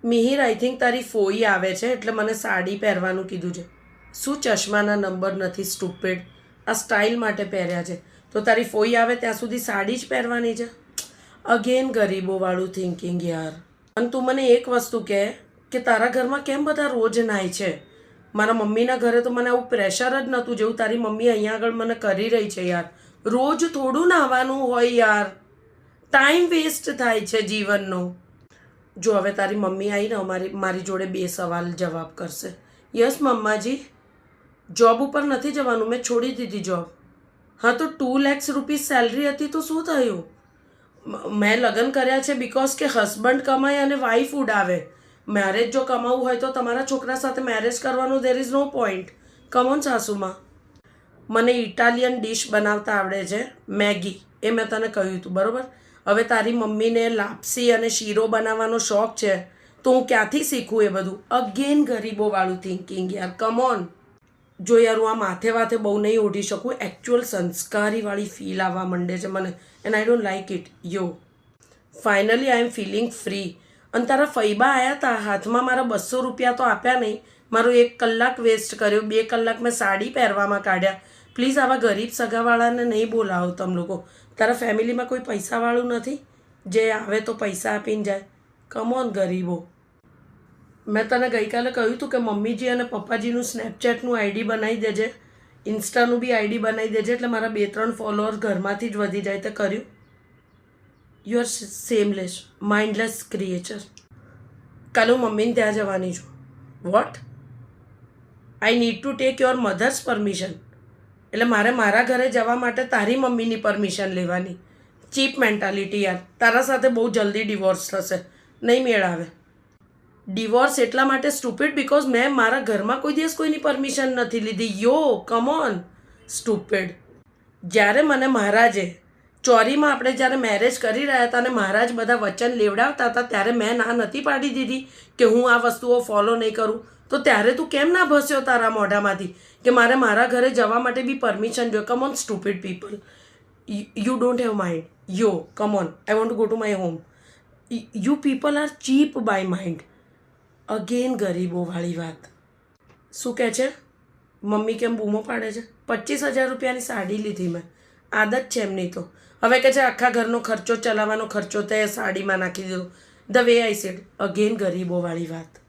Mihir, I think તારી ફોઈ આવે છે એટલે મને સાડી પહેરવાનું કીધું છે. શું ચશ્માના નંબર નથી સ્ટુપિડ? આ સ્ટાઇલ માટે પહેર્યા છે. તો તારી ફોઈ આવે ત્યાં સુધી સાડી જ પહેરવાની છે? અગેન ગરીબોવાળું થિંકિંગ યાર. અને તું મને એક વસ્તુ કહે કે તારા ઘરમાં કેમ બધા રોજ નાય છે? મારા મમ્મીના ઘરે તો મને આવું પ્રેશર જ નહોતું જેવું તારી મમ્મી અહીંયા આગળ મને કરી રહી છે યાર. રોજ થોડું નાહવાનું હોય યાર. ટાઈમ વેસ્ટ થાય છે જીવનનો. જો હવે તારી મમ્મી આવીને મારી જોડે 2 સવાલ જવાબ કરશે. યસ મમ્માજી, જોબ ઉપર નથી જવાનું, મેં છોડી દીધી જોબ. હા તો 2 લાખ રૂપીસ સેલરી હતી તો શું થયું? મેં લગ્ન કર્યા છે બિકોઝ કે હસબન્ડ કમાય અને વાઈફ ઉડાવે. મેરેજ જો કમાવું હોય તો તમારા છોકરા સાથે મેરેજ કરવાનું, there is no point. Come on સાસુમાં. મને ઇટાલિયન ડિશ બનાવતા આવડે છે, મેગી. એ મેં તને કહ્યું હતું બરાબર. હવે તારી મમ્મીને લાપસી અને શીરો બનાવવાનો શોખ છે તો હું ક્યાંથી શીખું એ બધું? અગેન ગરીબોવાળું થિંકિંગ યાર. કમોન. જો યાર હું આ માથે વાથે બહુ નહીં ઓઢી શકું. એકચ્યુઅલ સંસ્કારીવાળી ફીલ આવવા માંડે છે મને. And I don't like it. યો ફાઇનલી આઈ એમ ફિલિંગ ફ્રી. અને તારા ફૈબા આવ્યા હતા, હાથમાં મારા 200 રૂપિયા તો આપ્યા નહીં. મારો 1 કલાક વેસ્ટ કર્યો, 2 કલાક મેં સાડી પહેરવામાં કાઢ્યા. પ્લીઝ આવા ગરીબ સગાવાળાને નહીં બોલાવો તમે લોકો. તારા ફેમિલીમાં કોઈ પૈસાવાળું નથી જે આવે તો પૈસા આપીને જાય? કમોન ગરીબો. મેં તને ગઈકાલે કહ્યું હતું કે મમ્મીજી અને પપ્પાજીનું સ્નેપચેટનું આઈડી બનાવી દેજે, ઇન્સ્ટાનું બી આઈડી બનાવી દેજે એટલે મારા 2-3 ફોલોઅર ઘરમાંથી જ વધી જાય. તે કર્યું? You are seamless, mindless creature. કાલે હું મમ્મીને ત્યાં જવાની છું. What? I need to take your mother's permission. એટલે મારે મારા ઘરે જવા માટે તારી મમ્મીની પરમિશન લેવાની? ચીપ મેન્ટાલિટી યાર. તારા સાથે બહુ જલ્દી ડિવોર્સ થશે, નહીં મેળ આવે. ડિવોર્સ એટલા માટે સ્ટુપિડ બિકોઝ મેં મારા ઘરમાં કોઈ દિવસ કોઈની પરમિશન નથી લીધી. યો કમોન સ્ટુપિડ. જ્યારે મને મહારાજે ચોરીમાં આપણે જ્યારે મેરેજ કરી રહ્યા હતા અને મહારાજ બધા વચન લેવડાવતા હતા ત્યારે મેં ના નથી પાડી દીધી કે હું આ વસ્તુઓ ફોલો નહીં કરું. તો ત્યારે તું કેમ ના ભસ્યો તારા મોઢામાંથી કે મારે મારા ઘરે જવા માટે બી પરમિશન જોઈએ? Come on stupid people. You don't have mind. Yo come on, I want to go to my home. You people are cheap by mind. Again ગરીબોવાળી વાત. શું કહે છે? મમ્મી કેમ બૂમો પાડે છે? 25,000 રૂપિયાની સાડી લીધી મેં. આદત છે એમની તો. હવે કે છે આખા ઘરનો ખર્ચો ચલાવવાનો ખર્ચો તે સાડીમાં નાખી દીધો. The way I said. Again ગરીબોવાળી વાત.